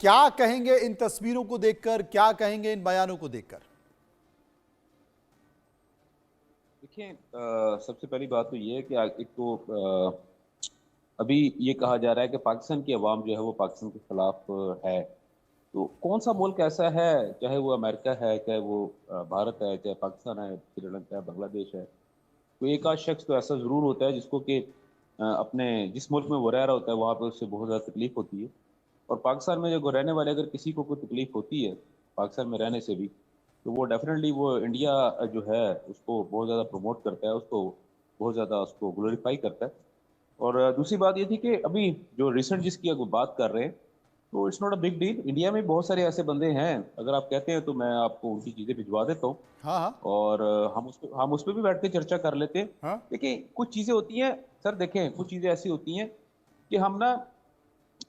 क्या कहेंगे इन तस्वीरों को देखकर, क्या कहेंगे इन बयानों को देखकर? देखिए, सबसे पहली बात तो ये है कि एक तो अभी ये कहा जा रहा है कि पाकिस्तान की आवाम जो है वो पाकिस्तान के खिलाफ है। तो कौन सा मुल्क ऐसा है, चाहे वो अमेरिका है, चाहे वो भारत है, चाहे पाकिस्तान है, श्रीलंका है, बांग्लादेश है, तो एक आध शख्स तो ऐसा ज़रूर होता है जिसको कि अपने जिस मुल्क में वो रह रहा होता है वहाँ पर उससे बहुत ज़्यादा तकलीफ होती है। और पाकिस्तान में जो रहने वाले अगर किसी को कोई तकलीफ होती है पाकिस्तान में रहने से भी, तो वो डेफिनेटली वो इंडिया जो है उसको बहुत ज़्यादा प्रमोट करता है, उसको बहुत ज़्यादा उसको ग्लोरीफाई करता है। और दूसरी बात ये थी कि अभी जो रिसेंट जिसकी अगर बात कर रहे हैं, तो it's not a big deal. India में बहुत सारे ऐसे बंदे हैं, अगर आप कहते हैं तो मैं आपको उनकी चीज़ें भिजवा देता हूँ हाँ हाँ और हम उस पर भी बैठ के चर्चा कर लेते हैं। हाँ। देखिए कुछ चीज़ें होती हैं सर, देखें कुछ चीज़ें ऐसी होती हैं कि हम ना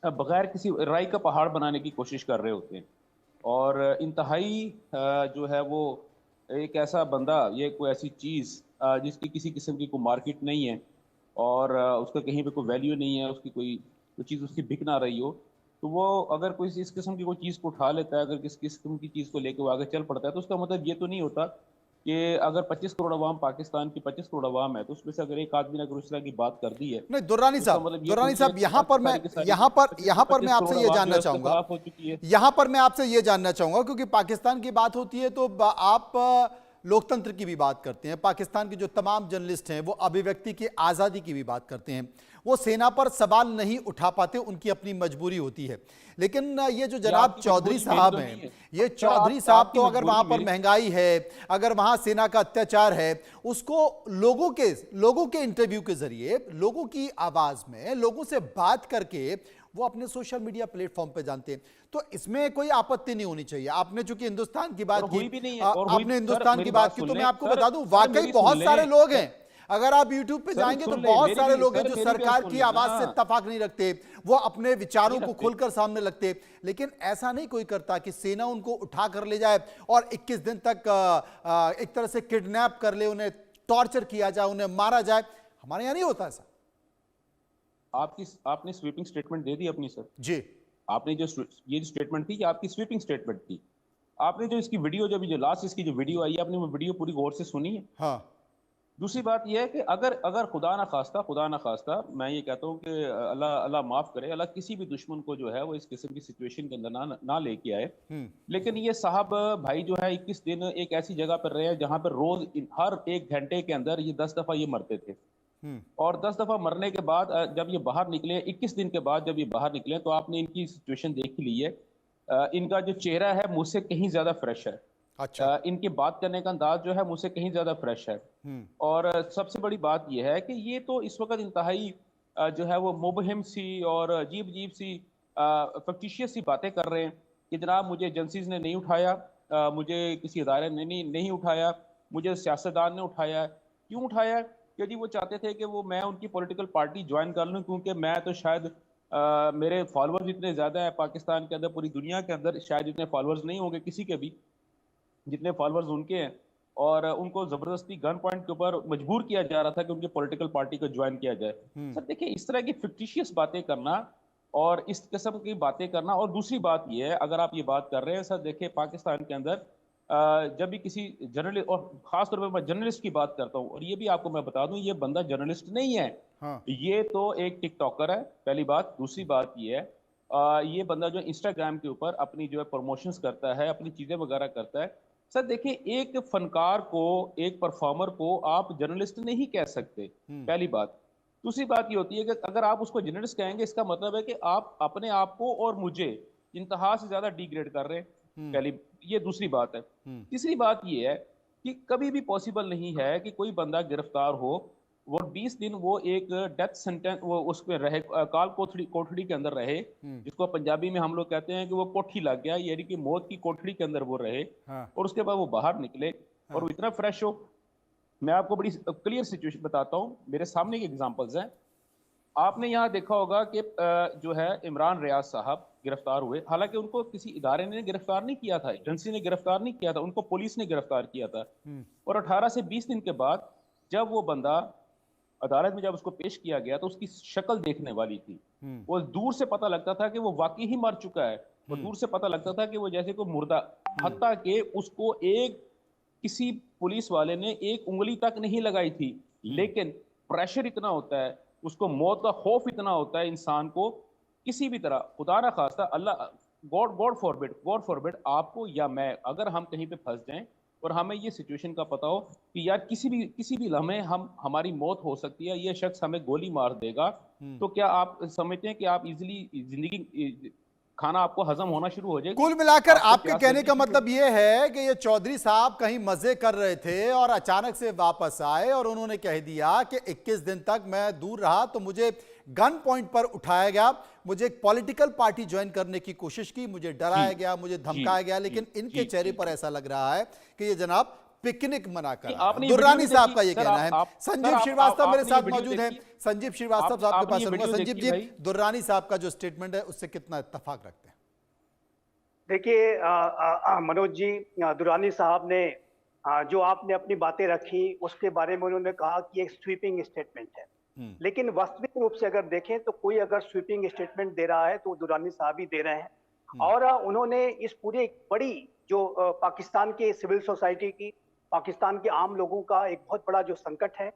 बगैर किसी राई का पहाड़ बनाने की कोशिश कर रहे होते हैं। और इंतहाई जो है वो एक ऐसा बंदा, ये कोई ऐसी चीज़ जिसकी किसी किस्म की कोई मार्केट नहीं है और उसका कहीं पे कोई वैल्यू नहीं है, उसकी कोई चीज़ उसकी बिक ना रही हो, तो वो अगर कोई इस किस्म की कोई चीज़ को उठा लेता है, अगर किस किस्म की चीज़ को लेके वो आगे चल पड़ता है, तो उसका मतलब ये तो नहीं होता कि अगर 25 करोड़ अवाम, पाकिस्तान की 25 करोड़ अवाम है, तो उसमें से अगर एक आदमी ने अगर उस तरह की बात कर दी है, नहीं दुर्रानी तो उसका साहब, मतलब ये तो दुर्रानी नहीं है साहब, कि बाकी सारी की सारी यहाँ पर मैं 25 आपसे करोड़ ये आवाम जो जानना है उसके चाहूंगा। खिलाफ हो चुकी है। यहां पर मैं आपसे ये जानना चाहूंगा क्योंकि पाकिस्तान की बात होती है तो आप लोकतंत्र की भी बात करते हैं, पाकिस्तान के जो तमाम जर्नलिस्ट हैं वो अभिव्यक्ति की आज़ादी की भी बात करते हैं, वो सेना पर सवाल नहीं उठा पाते, उनकी अपनी मजबूरी होती है। लेकिन ये जो ये जनाब आपकी चौधरी मजबूरी, मेरी साहब तो नहीं हैं, है ये सर। चौधरी आप साहब आपकी तो अगर वहां मजबूरी पर मेरी। महंगाई है, अगर वहां सेना का अत्याचार है, उसको लोगों के इंटरव्यू के जरिए, लोगों की आवाज में, लोगों से बात करके वो अपने सोशल मीडिया प्लेटफॉर्म पे जानते हैं। तो इसमें कोई आपत्ति नहीं होनी चाहिए। आपने चूंकि हिंदुस्तान की और बात की, हुई भी नहीं है, और हुई आपने सर, हिंदुस्तान की मेरी बात बात की, सुन तो मैं लें आपको सर। बता दूं सर वाकई मेरी सुन बहुत सारे लें लोग सर। हैं। अगर आप YouTube पे सर जाएंगे तो सुन ले, बहुत मेरी सारे भी लोग हैं सर, जो मेरी भी बात सरकार सुन की लें ना। आवाज से इत्तेफाक नहीं रखते, वो अपने विचारों नहीं को रखते। खुलकर सामने लगते। लेकिन ऐसा नहीं कोई करता कि सेना उनको उठा कर ले जाए और 21 दिन तक एक तरह से किडनैप कर ले, उन्हें टॉर्चर किया जाए, उन्हें मारा जाए। हमारे यहां नहीं होता ऐसा। आपने स्वीपिंग स्टेटमेंट दे दी अपनी सर। जी। आपने ये जो स्टेटमेंट थी, ये आपकी स्वीपिंग स्टेटमेंट थी। आपने जो इसकी वीडियो, जब जो लास्ट इसकी जो वीडियो आई है, आपने वो वीडियो पूरी गौर से सुनी है? हाँ। दूसरी बात यह है कि अगर अगर खुदा ना खास्ता मैं ये कहता हूँ कि अल्लाह अल्लाह माफ़ करे, अल्लाह किसी भी दुश्मन को जो है वो इस किस्म की सिचुएशन के अंदर ना लेके आए। हम्म। लेकिन ये साहब भाई जो है 21 दिन एक ऐसी जगह पर रहे जहाँ पर रोज हर 1 घंटे के अंदर ये 10 दफ़ा ये मरते थे। हम्म। और 10 दफ़ा मरने के बाद जब ये बाहर निकले, 21 दिन के बाद जब ये बाहर निकले, तो आपने इनकी सिचुएशन देख ही ली है। इनका जो चेहरा है मुझसे कहीं ज़्यादा फ्रेश है। अच्छा। इनके बात करने का अंदाज जो है मुझसे कहीं ज़्यादा फ्रेश है। हम्म। और सबसे बड़ी बात यह है कि ये तो इस वक्त इंतहाई जो है वो मुबहिम सी और अजीब अजीब सी फक्टिशियस सी बातें कर रहे हैं कि जनाब मुझे एजेंसीज ने नहीं उठाया, मुझे किसी अदारे ने नहीं उठाया, मुझे सियासतदान ने उठाया। क्यों उठाया? कि जी वो चाहते थे कि वो मैं उनकी पॉलिटिकल पार्टी ज्वाइन कर लूँ, क्योंकि मैं तो शायद मेरे फॉलोअर्स इतने ज़्यादा हैं पाकिस्तान के अंदर, पूरी दुनिया के अंदर शायद इतने फॉलोअर्स नहीं होंगे किसी के भी जितने फॉलोअर्स उनके हैं। और उनको ज़बरदस्ती गन पॉइंट के ऊपर मजबूर किया जा रहा था कि उनकी पॉलिटिकल पार्टी को ज्वाइन किया जाए। हम्म। सर देखिए, इस तरह की फिक्टिशियस बातें करना और इस किस्म की बातें करना, और दूसरी बात यह है, अगर आप ये बात कर रहे हैं सर, देखिए पाकिस्तान के अंदर जब भी किसी जर्नलिस्ट, और ख़ास तौर पर मैं जर्नलिस्ट की बात करता हूँ, और ये भी आपको मैं बता दूँ, ये बंदा जर्नलिस्ट नहीं है, हाँ। ये तो एक टिकटॉकर है, पहली बात। दूसरी बात ये है, ये बंदा जो इंस्टाग्राम के ऊपर अपनी जो है प्रमोशंस करता है, अपनी चीज़ें वगैरह करता है। सर देखिए, एक फनकार को, एक परफॉर्मर को आप जर्नलिस्ट नहीं कह सकते, हम्म। पहली बात। दूसरी बात ये होती है कि अगर आप उसको जर्नलिस्ट कहेंगे, इसका मतलब है कि आप अपने आप को और मुझे इंतहा से ज़्यादा डिग्रेड कर रहे हैं, हम्म। पहली, ये दूसरी बात है। हम्म। तीसरी बात ये है कि कभी भी पॉसिबल नहीं है कि कोई बंदा गिरफ्तार हो, वो 20 दिन वो एक डेथ सेंटेंस वो उस पे रहे, काल कोठड़ी कोठड़ी के अंदर रहे, हम्म। जिसको पंजाबी में हम लोग कहते हैं कि वो कोठी लग गया, यानी कि मौत की कोठड़ी के अंदर वो रहे। हाँ। और उसके बाद वो बाहर निकले और हाँ। वो इतना फ्रेश हो। मैं आपको बड़ी क्लियर सिचुएशन बताता हूँ, मेरे सामने के एग्जांपल्स हैं। आपने यहाँ देखा होगा कि जो है इमरान रियाज साहब गिरफ्तार हुए, हालांकि उनको किसी इदारे ने गिरफ्तार नहीं किया था, एजेंसी ने गिरफ्तार नहीं किया था, उनको पुलिस ने गिरफ्तार किया था। हम्म। और 18 से 20 दिन के बाद जब वो बंदा अदालत में, जब उसको पेश किया गया, तो उसकी शक्ल देखने वाली थी। हम्म। वो दूर से पता लगता था कि वो वाकई ही मर चुका है। और दूर से पता लगता था कि वो जैसे कोई मुर्दा, हत्ता के उसको एक किसी पुलिस वाले ने एक उंगली तक नहीं लगाई थी, लेकिन प्रेशर इतना होता है, उसको मौत का खौफ इतना होता है इंसान को, किसी भी तरह खुदा ना खास्ता अल्लाह, गॉड फॉरबिड आपको या मैं, अगर हम कहीं पे फंस जाएं और हमें ये सिचुएशन का पता हो कि यार किसी भी लम्हे हमारी मौत हो सकती है, ये शख्स हमें गोली मार देगा, तो क्या आप समझते हैं कि आप इजीली जिंदगी, खाना आपको हजम होना शुरू हो जाएगी, कुल मिलाकर आपको आपके प्यास कहने लगनी का शुरू मतलब यह है कि ये चौधरी साहब कहीं मजे कर रहे थे और अचानक से वापस आए और उन्होंने कह दिया कि 21 दिन तक मैं दूर रहा तो मुझे गन पॉइंट पर उठाया गया, मुझे एक पॉलिटिकल पार्टी ज्वाइन करने की कोशिश की, मुझे जी डराया गया, मुझे जी धमकाया गया, जी लेकिन इनके जी चेहरे जी पर जी ऐसा लग रहा है कि ये जनाब पिकनिक मना कर कि रहा है। आपने ये वीडियो दुर्रानी नहीं साहब देखी का ये सर, कहना है। आप सर संजीव श्रीवास्तव मेरे आपने ये साथ वीडियो मौजूद है। देखी, संजीव श्रीवास्तव साहब के आपने पास ये चलूंगा। वीडियो संजीव देखी जी, भाई? दुर्रानी साहब का जो स्टेटमेंट है उससे कितना इत्तेफाक रखते हैं? देखिए मनोज जी, दुरानी साहब ने जो आपने अपनी बातें रखी उसके बारे में उन्होंने कहा कि एक स्वीपिंग स्टेटमेंट है, लेकिन वास्तविक रूप से अगर देखें तो कोई अगर स्वीपिंग स्टेटमेंट दे रहा है तो दुरानी साहब ही दे रहे हैं। और उन्होंने इस पूरे बड़ी जो पाकिस्तान के सिविल सोसाइटी की, पाकिस्तान के आम लोगों का एक बहुत बड़ा जो संकट है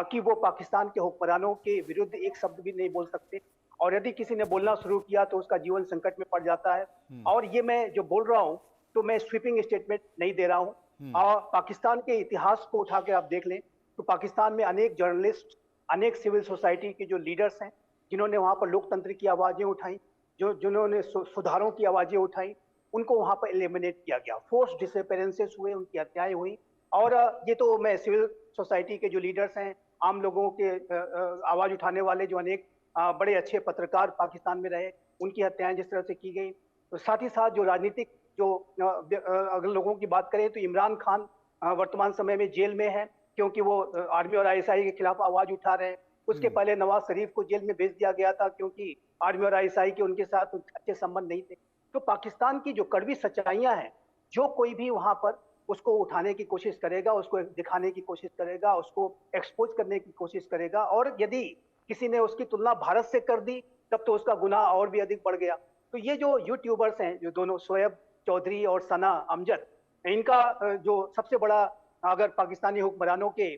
कि वो पाकिस्तान के हुक्मरानों के विरुद्ध एक शब्द भी नहीं बोल सकते, और यदि किसी ने बोलना शुरू किया तो उसका जीवन संकट में पड़ जाता है। और ये मैं जो बोल रहा हूँ तो मैं स्वीपिंग स्टेटमेंट नहीं दे रहा हूँ। और पाकिस्तान के इतिहास को उठा के आप देख लें तो पाकिस्तान में अनेक जर्नलिस्ट, अनेक सिविल सोसाइटी के जो लीडर्स हैं जिन्होंने वहां पर लोकतंत्र की आवाजें उठाई, जिन्होंने सुधारों की आवाजें उठाई, उनको वहां पर एलिमिनेट किया गया, फोर्स डिसअपीयरेंसेस हुए, उनकी हत्याएं हुई। और ये तो मैं सिविल सोसाइटी के जो लीडर्स हैं, आम लोगों के आवाज उठाने वाले जो अनेक बड़े अच्छे पत्रकार पाकिस्तान में रहे, उनकी हत्याएं जिस तरह से की गई, तो साथ ही साथ जो राजनीतिक जो अगर लोगों की बात करें तो इमरान खान वर्तमान समय में जेल में है क्योंकि वो आर्मी और आईएसआई के खिलाफ आवाज उठा रहे हैं। उसके पहले नवाज शरीफ को जेल में भेज दिया गया था क्योंकि आर्मी और आईएसआई के उनके साथ अच्छे संबंध नहीं थे। तो पाकिस्तान की जो कड़वी सच्चाइयां हैं, जो कोई भी वहां पर उसको उठाने की कोशिश करेगा, उसको दिखाने की कोशिश करेगा, उसको एक्सपोज करने की कोशिश करेगा, और यदि किसी ने उसकी तुलना भारत से कर दी तब तो उसका गुनाह और भी अधिक बढ़ गया। तो ये जो यूट्यूबर्स हैं, जो दोनों शोएब चौधरी और सना अमजद, इनका जो सबसे बड़ा, अगर पाकिस्तानी हुक्मरानों के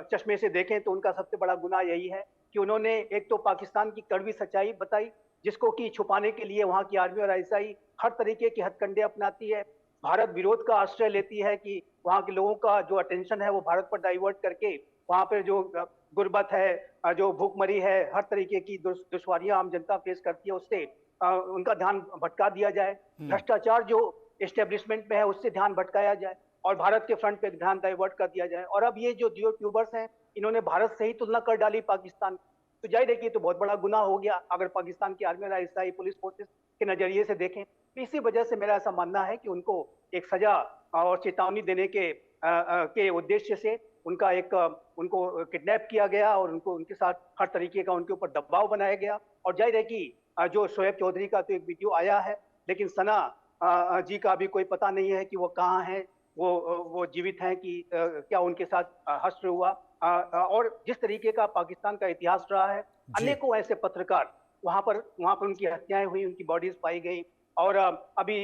चश्मे से देखें तो उनका सबसे बड़ा गुनाह यही है कि उन्होंने एक तो पाकिस्तान की कड़वी सच्चाई बताई, जिसको कि छुपाने के लिए वहां की आर्मी और आईएसआई हर तरीके के हथकंडे अपनाती है, भारत विरोध का आश्रय लेती है कि वहां के लोगों का जो अटेंशन है वो भारत पर डाइवर्ट करके वहां पर जो गुर्बत है, जो भूखमरी है, हर तरीके की दुश्वारियां आम जनता फेस करती है, उससे उनका ध्यान भटका दिया जाए, भ्रष्टाचार जो एस्टेब्लिशमेंट में है उससे ध्यान भटकाया जाए और भारत के फ्रंट पे ध्यान डाइवर्ट कर दिया जाए। और अब ये जो यूट्यूबर्स हैं, इन्होंने भारत से ही तुलना कर डाली पाकिस्तान, तो जाहिर है कि तो बहुत बड़ा गुनाह हो गया अगर पाकिस्तान की आर्मी और आईएसआई पुलिस फोर्सेस के नजरिए से देखें। तो इसी वजह से मेरा ऐसा मानना है कि उनको एक सजा और चेतावनी देने के उद्देश्य से उनका एक उनको किडनैप किया गया और उनको उनके साथ हर तरीके का उनके ऊपर दबाव बनाया गया। और जाहिर है कि जो शोएब चौधरी का तो एक वीडियो आया है, लेकिन सना जी का अभी कोई पता नहीं है कि वो कहाँ हैं, वो जीवित हैं कि क्या उनके साथ हश्र हुआ। और जिस तरीके का पाकिस्तान का इतिहास रहा है, अनेकों ऐसे पत्रकार वहां पर उनकी हत्याएं हुई, उनकी बॉडीज पाई गई। और अभी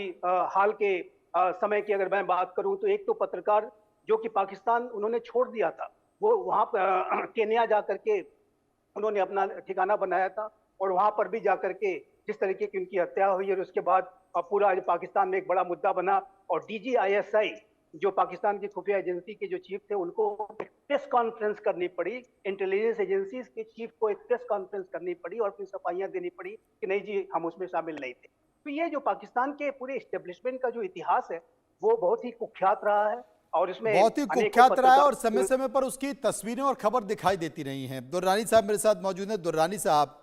हाल के समय की अगर मैं बात करूं तो एक तो पत्रकार जो कि पाकिस्तान उन्होंने छोड़ दिया था, वो वहां पर केन्या जाकर के उन्होंने अपना ठिकाना बनाया था, और वहां पर भी जाकर के जिस तरीके की उनकी हत्या हुई, और उसके बाद पूरा पाकिस्तान में एक बड़ा मुद्दा बना। और डीजीआईएसआई जो पाकिस्तान की खुफिया एजेंसी के जो चीफ थे, उनको प्रेस कॉन्फ्रेंस करनी पड़ी, इंटेलिजेंस एजेंसी के चीफ को एक प्रेस कॉन्फ्रेंस करनी पड़ी और फिर सफाइयां देनी पड़ी कि नहीं जी हम उसमें शामिल नहीं थे। तो ये जो पाकिस्तान के पूरे एस्टेब्लिशमेंट का जो इतिहास है वो बहुत ही कुख्यात रहा है, और इसमें बहुत ही अनेकों कुख्यात रहा है और पत्रकार समय समय पर उसकी तस्वीरें और खबर दिखाई देती रही हैं। दुर्रानी साहब मेरे साथ मौजूद हैं। दुर्रानी साहब,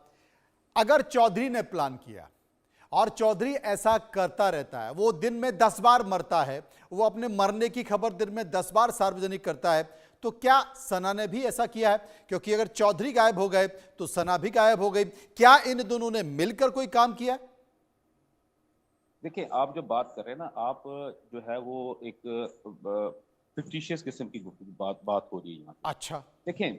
अगर चौधरी ने प्लान किया और चौधरी ऐसा करता रहता है, वो दिन में 10 बार मरता है, वो अपने मरने की खबर दिन में 10 बार सार्वजनिक करता है, तो क्या सना ने भी ऐसा किया है? क्योंकि अगर चौधरी गायब हो गए तो सना भी गायब हो गई। क्या इन दोनों ने मिलकर कोई काम किया? देखिए, आप जो बात कर रहे हैं ना, आप जो है वो एक फिक्टिशियस किस्म की बात हो रही है यहाँ पे। अच्छा। देखें,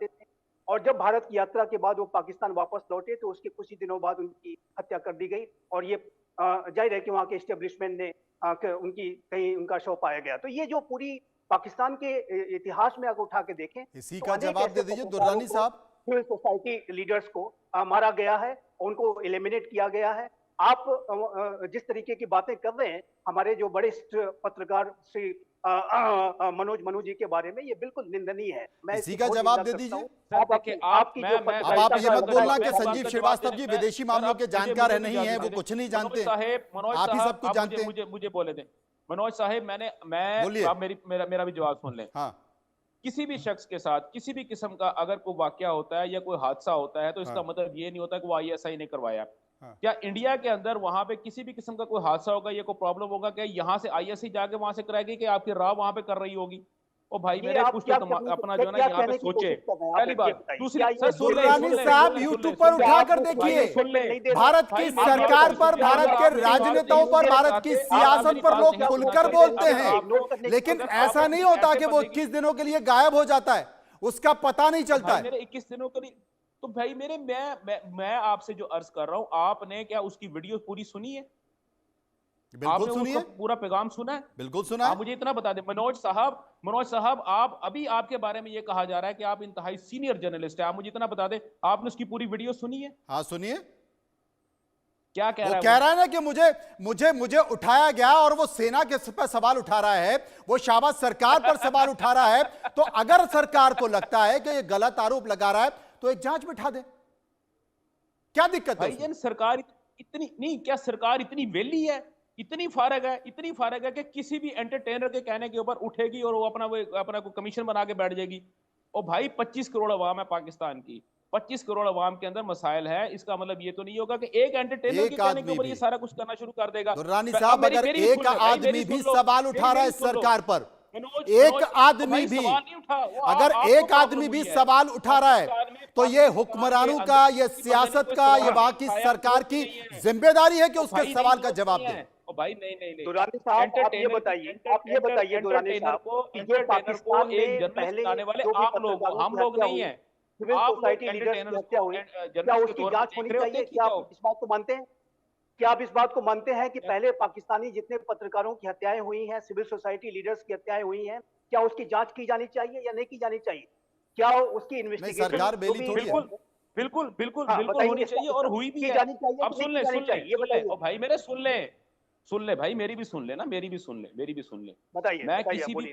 चाहते थे और जब भारत की यात्रा के बाद वो पाकिस्तान वापस लौटे तो उसके कुछ ही दिनों बाद उनकी हत्या कर दी गई, और ये जाहिर है कि वहाँ के एस्टेब्लिशमेंट ने उनकी कहीं उनका शव पाया गया। तो ये जो पूरी पाकिस्तान के इतिहास में अगर उठा के देखें, इसी तो का अनेक जवाब ऐसे दे दीजिए पत्रकारों दुर्रानी को, साहब। सिविल सोसाइटी लीडर्स को मारा गया है, उनको एलिमिनेट किया गया है। आप जिस तरीके की बातें कर रहे हैं हमारे जो बड़े पत्रकार श्री मनोज जी के बारे में, ये बिल्कुल निंदनीय है। मैं इसी इसकी का घोर जवाब निंदा दे करता हूं। दीजिए। आप देखिए, आपकी जो मैं- अब आप ये मत बोलना कि मैं बात संजीव का श्रीवास्तव जवाब जी देने- विदेशी मैं- मामलों के मुझे- जानकार मुझे नहीं इजाजत है, वो दे कुछ नहीं दें। जानते। मनोज आप ही साहब, सब कुछ आप जानते हैं। मुझे बोले दें। मनोज साहब, मैं बोलिए। आप मेरा भी जवाब सुन लें। हाँ किसी भी शख्स के साथ किसी भी किस्म का अगर कोई वाकया होता है या कोई हादसा होता है, तो इसका हाँ। मतलब ये नहीं होता कि वो आईएसआई ने करवाया। हाँ। क्या इंडिया के अंदर वहां पे किसी भी किस्म का कोई हादसा होगा या कोई प्रॉब्लम होगा, क्या यहाँ से आईएसआई जाके वहां से कराएगी कि आपकी राह वहां पे कर रही होगी? ओ भाई ये मेरे, आप कुछ क्या तो करने की- अपना जो है ना क्या यहाँ पे कहने की सोचे। कोशिश कर रहे हैं? आप पहली ये बात। बताइए। दूसरी, क्या सर ये सुन ले, दुर्रानी सुन ले, साहब सुन ले, यूट्यूब सुन पर ले, उठाकर भाई, देखिए, सुन ले। नहीं दे रहे। भारत भाई, की मेरी बात सरकार सुन पर, ले, भारत आप के मेरी बात राजनेताओं नहीं पर, सुनना भारत की चाहते, सियासत आप पर मेरी लोग बात नहीं खुलकर सुनना बोलते चाहते, हैं, आप लोग- लेकिन अगर ऐसा आप नहीं लोग होता ऐसे कि वो बंदे की- 21 दिनों के लिए गायब हो जाता है, उसका पता नहीं चलता भाई है। मेरे 21 दिनों के लिए, तो भाई मेरे, मैं आपसे जो अर्ज कर रहा हूं, आपने क्या उसकी वीडियो पूरी सुनी है? बिल्कुल आपने सुनिए, उसका पूरा पैगाम सुना है? बिल्कुल सुना आप है। मुझे इतना बता दें मनोज साहब, आप अभी आपके बारे में ये कहा जा रहा है कि आप इंतहाई सीनियर जर्नलिस्ट है। आप मुझे इतना बता दें, आपने उसकी पूरी वीडियो सुनी है? हाँ सुनिए, क्या कह वो रहा है? कह रहा है ना कि मुझे उठाया गया और वो सेना के पर सवाल उठा रहा है, वो शाबाश सरकार पर सवाल उठा रहा है। तो अगर सरकार को लगता है कि ये गलत आरोप लगा रहा है तो एक जांच बिठा दे, क्या दिक्कत है उसमें? भाईजान, सरकार इतनी नहीं, क्या सरकार इतनी वेली है, इतनी फारग है कि किसी भी एंटरटेनर के कहने के ऊपर उठेगी और वो अपना कोई कमीशन बना के बैठ जाएगी? और भाई 25 करोड़ अवाम है पाकिस्तान की, 25 करोड़ अवाम के अंदर मसाइल है। इसका मतलब ये तो नहीं होगा कि एक एंटरटेनर के कहने के ऊपर ये सारा कुछ करना शुरू कर देगा। दुर्रानी साहब, अगर एक आदमी भी सवाल उठा रहा है सरकार पर, एक आदमी भी, अगर एक आदमी भी सवाल उठा रहा है, तो ये हुक्मरानों का, ये सियासत का, ये वहां की सरकार की जिम्मेदारी है कि उसके सवाल का जवाब दे। भाई नहीं, दुरानी साहब, आप ये बताइए दुरानी साहब कि जो पाकिस्तान में पहले आने वाले जो भी आप लोग, पत्रकारों हम की लोग हत्या नहीं हुई, है। सिविल सोसाइटी लीडर्स की हत्या हुई, क्या उसकी जांच होनी चाहिए? क्या आप इस बात को मानते हैं? क्या आप इस बात को मानते हैं कि पहले पाकिस्तानी जितने पत्रकारों की हत्याएं हुई हैं, सिविल सोसाइटी लीडर्स की हत्याएं हुई हैं, क्या उसकी जांच की जानी चाहिए या नहीं की जानी चाहिए? क्या उसकी इन्वेस्टिगेशन सरकार बेली थोड़ी है। बिल्कुल हाँ, होनी चाहिए और हुई भी है। जानी चाहिए अब कि सुन नहीं ले, की जानी चाहिए? ये बताइए। और भाई मेरे सुन ले भाई, मेरी भी सुन ले ना, मेरी भी सुन ले। बताइए, मैं बताइए, किसी भी बोलिए।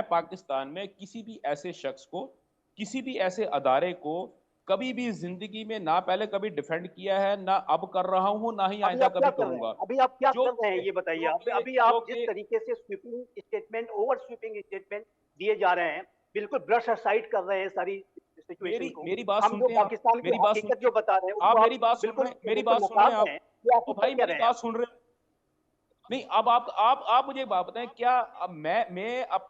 पाकिस्तान में किसी भी ऐसे शख्स को, किसी भी ऐसे अदारे को कभी भी जिंदगी में ना पहले कभी डिफेंड किया है, ना अब कर रहा हूं, ना ही अभी आइंदा आप क्या कभी कर रहे हैं? करूंगा। अभी आप क्या जो- कर रहे हैं ये बताइए। जो आप कि- अभी आप जो जिस कि- तरीके से sweeping statement, over sweeping statement दिए जा रहे हैं, बिल्कुल ब्रश असाइड कर रहे हैं सारी सिचुएशन को। मेरी बात हम जो सुनते हैं आप? पाकिस्तान की मेरी बात हकीकत सुन- जो बता रहे हैं, आप उसको मेरी बात सुन बिल्कुल रहे हैं? मेरी बिल्कुल बात सुन रहे हैं नकार आप? रहे हैं। ये आप ओ भाई कह रहे मेरी हैं। बात सुन रहे हैं? नहीं, अब आप मुझे एक बात बताएं, क्या अब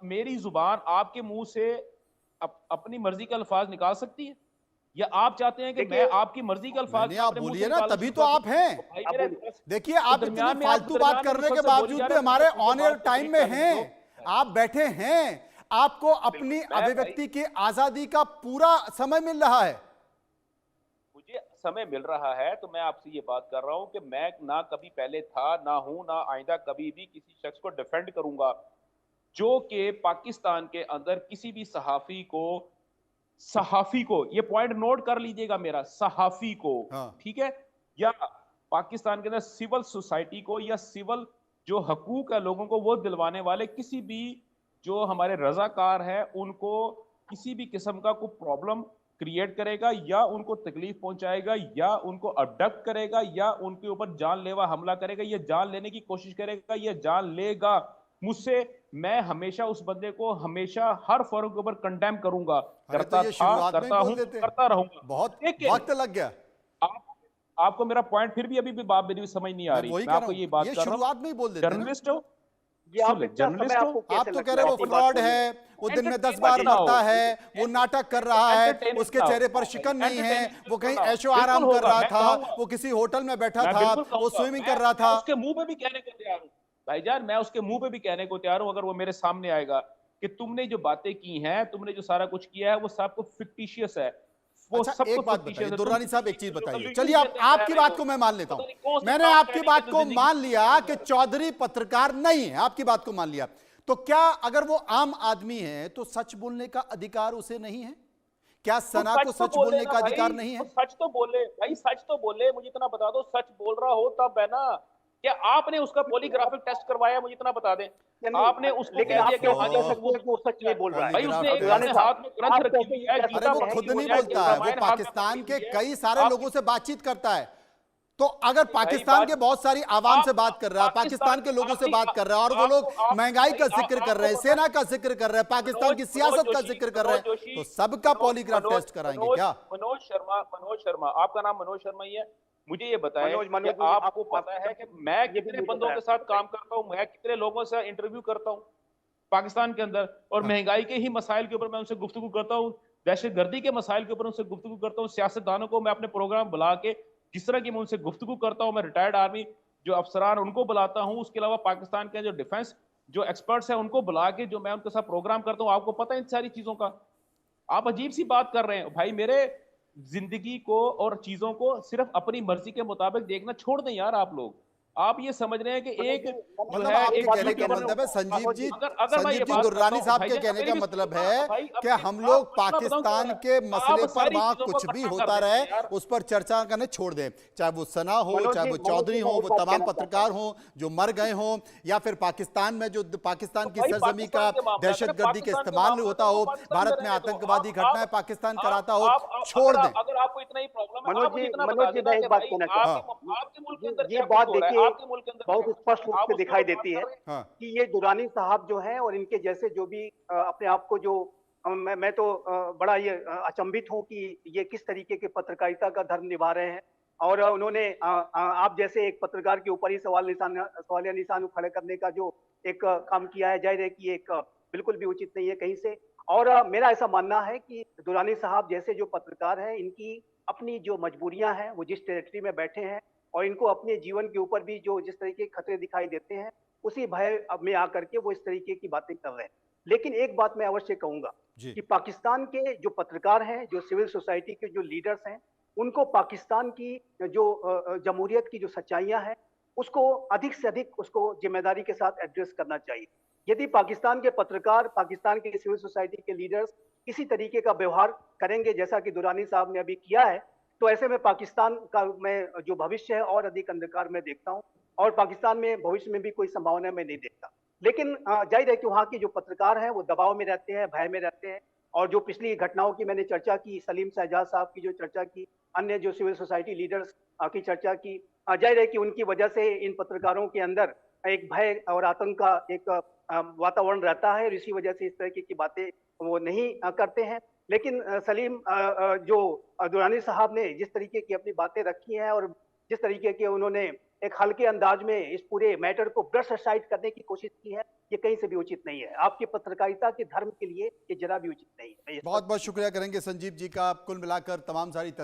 मेरी जुबान आपके मुंह से अपनी मर्जी के अल्फाज निकाल सकती है, या आप चाहते हैं कि देखिए, मैं आपकी मर्जी के अल्फाज नहीं, आप अपने मुंह बोलिए से ना, निकालना तभी शुरू तो कर आप दूं? हैं। भाई आप मेरे- बोलिए। देखिए, आप इतनी दरमियान में फालतू बात करने के बावजूद भी हमारे ऑन एयर टाइम में हैं, आप बैठे हैं, आपको अपनी अभिव्यक्ति की आजादी का पूरा समय मिल रहा है। मुझे समय मिल रहा है, तो मैं आपसे ये बात कर रहा हूं कि मैं ना कभी पहले था, ना हूं, ना आइंदा कभी भी किसी शख्स को डिफेंड करूंगा जो कि पाकिस्तान के अंदर किसी भी सहाफी को, ये पॉइंट नोट कर लीजिएगा मेरा, सहाफी को, हाँ। ठीक है, या पाकिस्तान के अंदर सिविल सोसाइटी को, या सिविल जो हकूक है लोगों को वो दिलवाने वाले किसी भी जो हमारे रजाकार हैं, उनको किसी भी किस्म का कोई प्रॉब्लम क्रिएट करेगा, या उनको तकलीफ पहुंचाएगा, या उनको अबडक्ट करेगा, या उनके ऊपर जानलेवा हमला करेगा, या जान लेने की कोशिश करेगा, या जान लेगा मुझसे, मैं हमेशा उस बंदे को हमेशा हर फोरम के ऊपर कंडेम करूंगा, करता ये था, शुरुआत में करता बोल हूं, देते, करता रहूंगा। बहुत लेकिन वक्त लग गया। आपको मेरा पॉइंट फिर भी अभी भी बात मेरी समझ नहीं आ रही। वही मैं कह आपको रहा ये हूं, बात ये कर रहा हूं, शुरुआत में ही बोल देते हैं ना। जर्नलिस्ट हो, ये आप इतना जर्नलिस्ट समय हो, आपको आप कैसे तो लगता कह रहे है वो ऐसी बात फ्रॉड बोलने है, में? वो दिन में 10 Entertainer बार ना हो। मरता है, वो नाटक कर रहा है, Entertainer उसके ना हो। चेहरे पर शिकन नहीं है, वो कहीं बिल्कुल ऐशो आराम होगा, कर रहा मैं था, कहूंगा। वो किसी होटल में बैठा मैं था, बिल्कुल वो कहूंगा, स्विमिंग मैं- कर रहा मैं था। उसके मुंह पे भी कहने को तैयार हूं भाईजान, मैं उसके मुंह पे भी कहने को तैयार हूं, अगर वो मेरे सामने आएगा कि तुमने जो बातें की हैं, तुमने जो सारा कुछ किया है, वो सब कुछ फिक्टिशियस है। वो अच्छा, सब एक कुछ बात फिक्टिशियस बताइए है। दुर्रानी साहब, एक चीज बताइए। चलिए, आप आप आपकी बात को मैं मान लेता पता हूं। नहीं कौन सी मैंने बात आपकी कहने बात के को जिंदगी मान लिया कि चौधरी पत्रकार नहीं है, आपकी बात को मान लिया। तो क्या अगर वो आम आदमी है तो सच बोलने का अधिकार उसे नहीं है? क्या तो सना को सच तो सच बोले बोलने ना का भाई, अधिकार नहीं तो है? सच तो बोले भाई, सच तो बोले। मुझे इतना बता दो, सच बोल रहा हो तब है ना। क्या आपने उसका पॉलीग्राफिक टेस्ट करवाया? मुझे इतना बता दें। आपने उसको लेकिन कह आप दिया कि कैसे हाँ कह ये सकते वो हैं कि वो सच नहीं बोल रहा है? भाई, उसने पॉलीग्राफ एक दुरानी अपने टेस्ट। साहब, हाथ में ग्रंथ आप रखी कैसे हुई ये है, कह अरे गीता वो सकते हैं खुद कि वो नहीं पकड़ी हुई है, सच कि नहीं बोलता है, बोल वो रहा रामायण हाथ में पाकिस्तान पकड़ी के हुई है। कई सारे आप लोगों से बातचीत करता है। तो अगर भाई पाकिस्तान बात, के बहुत सारी आवाम से आप बात कर रहा है, पाकिस्तान के लोगों से आपकी बात कर रहा है, और वो लोग आपको आप महंगाई भाई का जिक्र कर रहे हैं, आपको पता सेना का जिक्र कर रहे हैं, पाकिस्तान की सियासत का जिक्र कर रहे मनोज हैं, जोशी, तो सबका पॉलीग्राफ टेस्ट कराएंगे क्या? मनोज शर्मा, आपका नाम मनोज शर्मा ही है। मुझे ये बताएं मनोज कि मनोज जी, आपको आप पता है कि मैं ये भी कितने मुझे बंदों बताया, के साथ काम करता हूं, मैं कितने लोगों से इंटरव्यू करता हूं पाकिस्तान के अंदर, और हाँ। महंगाई के ही मसाइल के ऊपर मैं उनसे गुफ्तगू करता हूं, दहशतगर्दी के मसाइल के ऊपर उनसे गुफ्तगू करता हूं, सियासतदानों को मैं अपने प्रोग्राम बुला के जिस तरह की मैं उनसे गुफ्तगू करता हूं, मैं रिटायर्ड आर्मी जो अफसरान उनको बुलाता हूं, उसके अलावा पाकिस्तान के जो डिफेंस जो एक्सपर्ट्स हैं उनको बुला के जो मैं उनके साथ प्रोग्राम करता हूं, आपको पता है इन सारी चीजों का। आप अजीब सी बात कर रहे हैं भाई। मेरे जिंदगी को और चीजों को सिर्फ अपनी मर्जी के मुताबिक देखना छोड़ दें यार। आप लोग, आप ये समझ रहे हैं कि मनोज एक जी, जो मतलब है आपकी आपके एक बात कहने मैं का यूट्यूबर, मतलब है, संजीव मनोज जी, अगर मैं ये संजीव जी, बात करता दुर्रानी हूँ साहब भाई के जान, कहने मेरी का भी मतलब सुनो है ना भाई, अब कि मेरी हम आप लोग सुनना बताऊं पाकिस्तान क्या? के आप मसले पर सारी वहां चीजों को कुछ भी इकट्ठा होता कर देते रहे हैं यार। उस पर चर्चा करने छोड़ दें, चाहे वो सना हो, चाहे वो मनोज चौधरी जी, हो, मैं वो एक बात तमाम कहना पत्रकार चाहता हों जो मर गए हों, या फिर पाकिस्तान में जो तो पाकिस्तान की भाई सरजमी का पाकिस्तान के मामला है ना, दहशतगर्दी के पाकिस्तान के इस्तेमाल मामला होता तो वो हो, पाकिस्तान में भारत में रहने दो। आतंकवादी घटनाएं पाकिस्तान कराता हो, आप छोड़ दें। अगर आपको इतना ही प्रॉब्लम है, हूं। आप मुझे इतना बता मनोज जी, देना मैं कि एक बात भाई कहना चाहता हाँ, आपके हूँ। आपके मुल्क के अंदर ये क्या कुछ बात हो रहा है, देखिए आपके मुल्क के अंदर क्या बहुत कुछ हो स्पष्ट रहा है, रूप आप से उसके दिखाई ऊपर बात देती है कर रहे हैं। हाँ, कि ये दुरानी साहब जो हैं और इनके जैसे जो भी अपने आप को जो मैं तो बड़ा ये अचंभित हूं कि ये किस तरीके के पत्रकारिता का धर्म निभा रहे हैं। और उन्होंने आप जैसे एक पत्रकार के ऊपर ही सवालिया निशान खड़े करने का जो एक काम किया है, जाहिर है कि एक बिल्कुल भी उचित नहीं है कहीं से। और मेरा ऐसा मानना है कि दुरानी साहब जैसे जो पत्रकार हैं, इनकी अपनी जो मजबूरियां हैं, वो जिस टेरिटरी में बैठे हैं और इनको अपने जीवन के ऊपर भी जो जिस तरीके के खतरे दिखाई देते हैं, उसी भय में आकर के वो इस तरीके की बातें कर रहे हैं। लेकिन एक बात मैं अवश्य कहूंगा जी, कि पाकिस्तान के जो पत्रकार हैं, जो सिविल सोसाइटी के जो लीडर्स हैं, उनको पाकिस्तान की जो जमहूरियत की जो सच्चाइयां हैं, उसको अधिक से अधिक उसको जिम्मेदारी के साथ एड्रेस करना चाहिए। यदि पाकिस्तान के पत्रकार, पाकिस्तान के सिविल सोसाइटी के लीडर्स इसी तरीके का व्यवहार करेंगे जैसा कि दुरानी साहब ने अभी किया है, तो ऐसे में पाकिस्तान का मैं जो भविष्य है और अधिक अंधकार में देखता हूं, और पाकिस्तान में भविष्य में भी कोई संभावना मैं नहीं देखता। लेकिन जाहिर है कि वहाँ की जो पत्रकार हैं वो दबाव में रहते हैं, भय में रहते हैं। और जो पिछली घटनाओं की मैंने चर्चा की, सलीम शहजाद साहब की जो चर्चा की, अन्य जो सिविल सोसाइटी लीडर्स की चर्चा की, जाहिर है कि उनकी वजह से इन पत्रकारों के अंदर एक भय और आतंक का एक वातावरण रहता है, और इसी वजह से इस तरह की बातें वो नहीं करते हैं। लेकिन सलीम जो दुरानी साहब ने जिस तरीके की अपनी बातें रखी हैं और जिस तरीके के उन्होंने एक हल्के अंदाज में इस पूरे मैटर को ब्रश असाइड करने की कोशिश की है, ये कहीं से भी उचित नहीं है। आपकी पत्रकारिता के धर्म के लिए ये जरा भी उचित नहीं है। बहुत बहुत शुक्रिया करेंगे संजीव जी का। कुल मिलाकर तमाम सारी